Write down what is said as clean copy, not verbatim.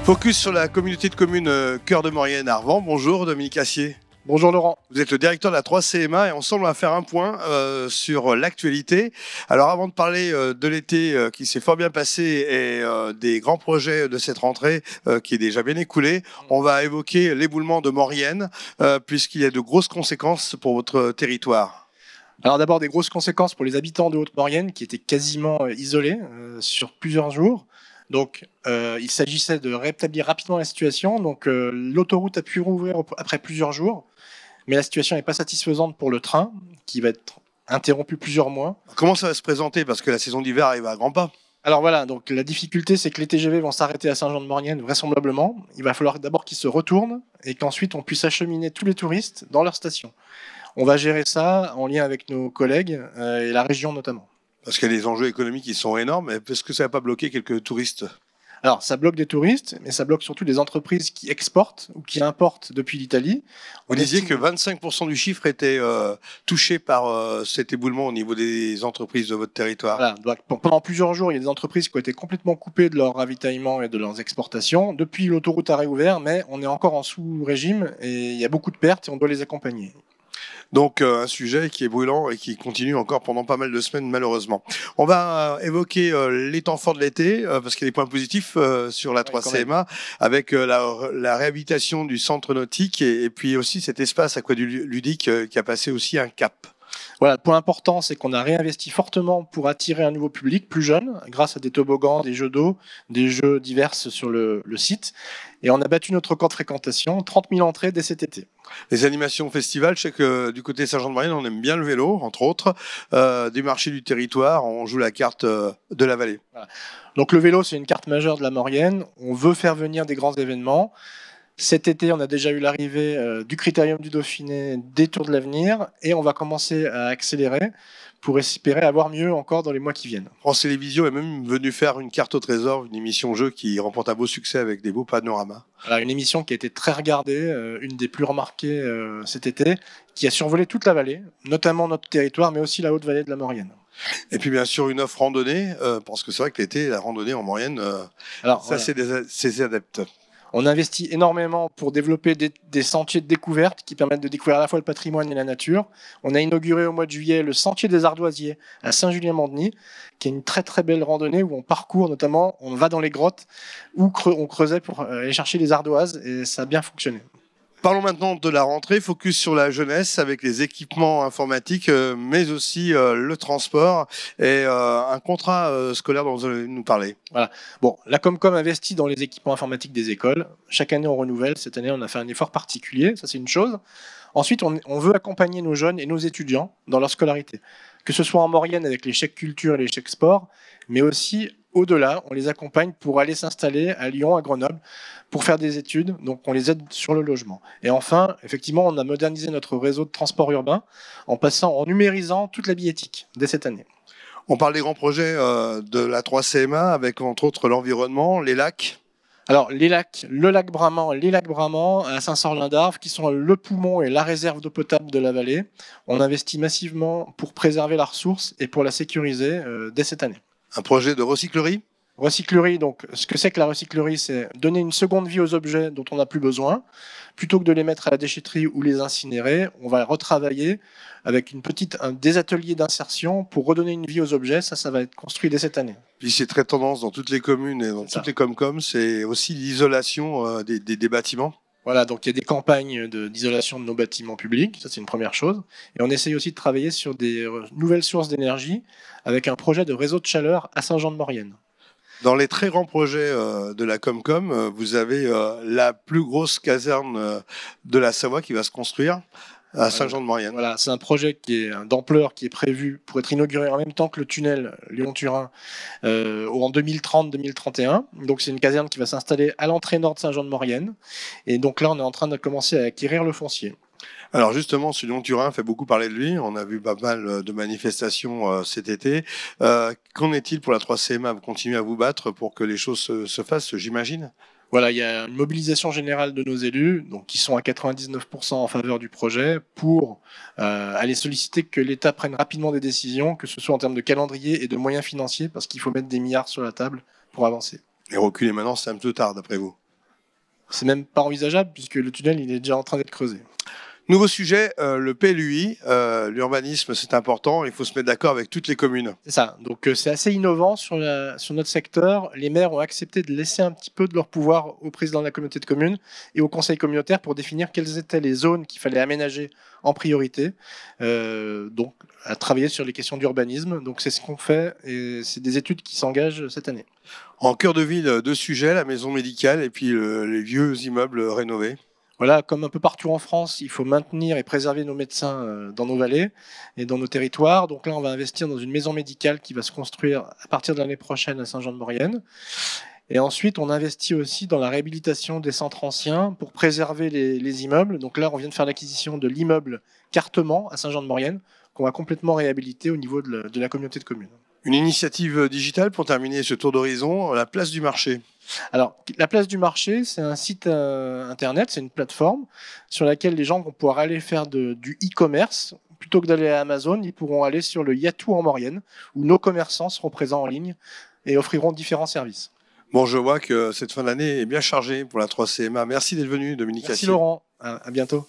Focus sur la communauté de communes Cœur de Maurienne à Arvent. Bonjour Dominique Assier. Bonjour Laurent. Vous êtes le directeur de la 3CMA et ensemble on va faire un point sur l'actualité. Alors avant de parler de l'été qui s'est fort bien passé et des grands projets de cette rentrée qui est déjà bien écoulée, on va évoquer l'éboulement de Maurienne puisqu'il y a de grosses conséquences pour votre territoire. Alors d'abord des grosses conséquences pour les habitants de Haute-Maurienne qui étaient quasiment isolés sur plusieurs jours. Donc il s'agissait de rétablir rapidement la situation. Donc l'autoroute a pu rouvrir après plusieurs jours, mais la situation n'est pas satisfaisante pour le train qui va être interrompu plusieurs mois. Comment ça va se présenter parce que la saison d'hiver arrive à grands pas? Alors voilà, donc la difficulté c'est que les TGV vont s'arrêter à Saint-Jean-de-Maurienne vraisemblablement. Il va falloir d'abord qu'ils se retournent et qu'ensuite on puisse acheminer tous les touristes dans leur station. On va gérer ça en lien avec nos collègues et la région notamment. Parce qu'il y a des enjeux économiques qui sont énormes. Est-ce que ça ne va pas bloquer quelques touristes? Alors, ça bloque des touristes, mais ça bloque surtout des entreprises qui exportent ou qui importent depuis l'Italie. Vous disiez que 25% du chiffre était touché par cet éboulement au niveau des entreprises de votre territoire. Voilà, donc, pendant plusieurs jours, il y a des entreprises qui ont été complètement coupées de leur ravitaillement et de leurs exportations. Depuis, l'autoroute a réouvert, mais on est encore en sous-régime et il y a beaucoup de pertes et on doit les accompagner. Donc un sujet qui est brûlant et qui continue encore pendant pas mal de semaines malheureusement. On va évoquer les temps forts de l'été parce qu'il y a des points positifs sur la 3CMA avec la réhabilitation du centre nautique et puis aussi cet espace aqualudique qui a passé aussi un cap. Voilà, le point important, c'est qu'on a réinvesti fortement pour attirer un nouveau public plus jeune, grâce à des toboggans, des jeux d'eau, des jeux divers sur le site. Et on a battu notre record de fréquentation, 30 000 entrées dès cet été. Les animations festivals, je sais que du côté Saint-Jean-de-Maurienne, on aime bien le vélo, entre autres. Des marchés du territoire, on joue la carte de la vallée. Voilà. Donc le vélo, c'est une carte majeure de la Maurienne. On veut faire venir des grands événements. Cet été, on a déjà eu l'arrivée du Critérium du Dauphiné, des Tours de l'Avenir, et on va commencer à accélérer pour espérer avoir mieux encore dans les mois qui viennent. France Télévisions est même venu faire une carte au trésor, une émission jeu qui remporte un beau succès avec des beaux panoramas. Voilà, une émission qui a été très regardée, une des plus remarquées cet été, qui a survolé toute la vallée, notamment notre territoire, mais aussi la haute vallée de la Maurienne. Et puis bien sûr une offre randonnée, parce que c'est vrai que l'été, la randonnée en Maurienne, Alors, ça voilà. C'est des adeptes. On investit énormément pour développer des sentiers de découverte qui permettent de découvrir à la fois le patrimoine et la nature. On a inauguré au mois de juillet le sentier des Ardoisiers à Saint-Julien-Mandeny, qui est une très très belle randonnée où on parcourt notamment, on va dans les grottes où on creusait pour aller chercher les ardoises et ça a bien fonctionné. Parlons maintenant de la rentrée, focus sur la jeunesse avec les équipements informatiques, mais aussi le transport et un contrat scolaire dont vous allez nous parler. Voilà. Bon, la Comcom investit dans les équipements informatiques des écoles. Chaque année, on renouvelle. Cette année, on a fait un effort particulier. Ça, c'est une chose. Ensuite, on veut accompagner nos jeunes et nos étudiants dans leur scolarité. Que ce soit en Maurienne avec les chèques culture et les chèques sport, mais aussi au-delà, on les accompagne pour aller s'installer à Lyon, à Grenoble, pour faire des études. Donc, on les aide sur le logement. Et enfin, effectivement, on a modernisé notre réseau de transport urbain en numérisant toute la billettique dès cette année. On parle des grands projets de la 3CMA avec entre autres l'environnement, les lacs. Alors, les lacs, le lac Bramant et les lacs Bramant à Saint-Sorlin-d'Arves, qui sont le poumon et la réserve d'eau potable de la vallée. On investit massivement pour préserver la ressource et pour la sécuriser dès cette année. Un projet de recyclerie? Recyclerie, donc ce que c'est que la recyclerie, c'est donner une seconde vie aux objets dont on n'a plus besoin. Plutôt que de les mettre à la déchetterie ou les incinérer, on va retravailler avec des ateliers d'insertion pour redonner une vie aux objets. Ça va être construit dès cette année. Puis c'est très tendance dans toutes les communes et dans toutes les Comcom, c'est aussi l'isolation des bâtiments. Voilà, donc il y a des campagnes d'isolation de nos bâtiments publics, ça c'est une première chose. Et on essaye aussi de travailler sur des nouvelles sources d'énergie avec un projet de réseau de chaleur à Saint-Jean-de-Maurienne. Dans les très grands projets de la Comcom, vous avez la plus grosse caserne de la Savoie qui va se construire à Saint-Jean-de-Maurienne. Voilà, c'est un projet qui est d'ampleur, qui est prévu pour être inauguré en même temps que le tunnel Lyon-Turin en 2030-2031. Donc c'est une caserne qui va s'installer à l'entrée nord de Saint-Jean-de-Maurienne. Et donc là, on est en train de commencer à acquérir le foncier. Alors justement, ce Lyon-Turin fait beaucoup parler de lui. On a vu pas mal de manifestations cet été. Qu'en est-il pour la 3CMA? Vous continuez à vous battre pour que les choses se fassent, j'imagine? Voilà, il y a une mobilisation générale de nos élus, donc qui sont à 99% en faveur du projet, pour aller solliciter que l'État prenne rapidement des décisions, que ce soit en termes de calendrier et de moyens financiers, parce qu'il faut mettre des milliards sur la table pour avancer. Et reculer maintenant, c'est un peu tard, d'après vous? C'est même pas envisageable puisque le tunnel il est déjà en train d'être creusé. Nouveau sujet, le PLUI, l'urbanisme c'est important, il faut se mettre d'accord avec toutes les communes. C'est ça, donc c'est assez innovant sur notre secteur. Les maires ont accepté de laisser un petit peu de leur pouvoir au président de la communauté de communes et au conseil communautaire pour définir quelles étaient les zones qu'il fallait aménager en priorité, donc à travailler sur les questions d'urbanisme. Donc c'est ce qu'on fait et c'est des études qui s'engagent cette année. En cœur de ville, deux sujets, la maison médicale et puis les vieux immeubles rénovés. Voilà, comme un peu partout en France, il faut maintenir et préserver nos médecins dans nos vallées et dans nos territoires. Donc là, on va investir dans une maison médicale qui va se construire à partir de l'année prochaine à Saint-Jean-de-Maurienne. Et ensuite, on investit aussi dans la réhabilitation des centres anciens pour préserver les immeubles. Donc là, on vient de faire l'acquisition de l'immeuble Cartement à Saint-Jean-de-Maurienne qu'on va complètement réhabiliter au niveau de la communauté de communes. Une initiative digitale pour terminer ce tour d'horizon, la place du marché. Alors, la place du marché, c'est un site internet, c'est une plateforme sur laquelle les gens vont pouvoir aller faire du e-commerce. Plutôt que d'aller à Amazon, ils pourront aller sur le Yatou en Maurienne, où nos commerçants seront présents en ligne et offriront différents services. Bon, je vois que cette fin d'année est bien chargée pour la 3CMA. Merci d'être venu, Dominique Assier. Merci Laurent, à bientôt.